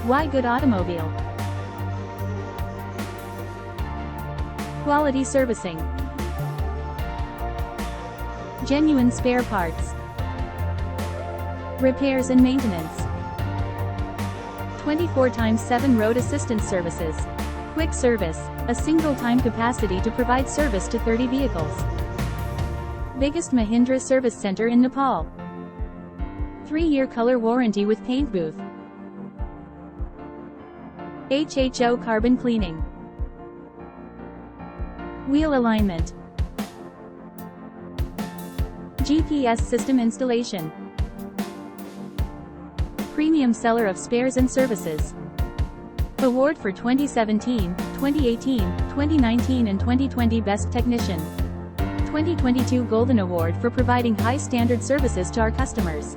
Why Goodautomobile? Quality servicing. Genuine spare parts. Repairs and maintenance. 24/7 road assistance services. Quick service, a single time capacity to provide service to 30 vehicles. Biggest Mahindra Service Center in Nepal. 3-year color warranty with paint booth. HHO carbon cleaning. Wheel alignment. GPS system installation. Premium seller of spares and services. Award for 2017, 2018, 2019 and 2020 Best Technician. 2022 Golden Award for providing high standard services to our customers.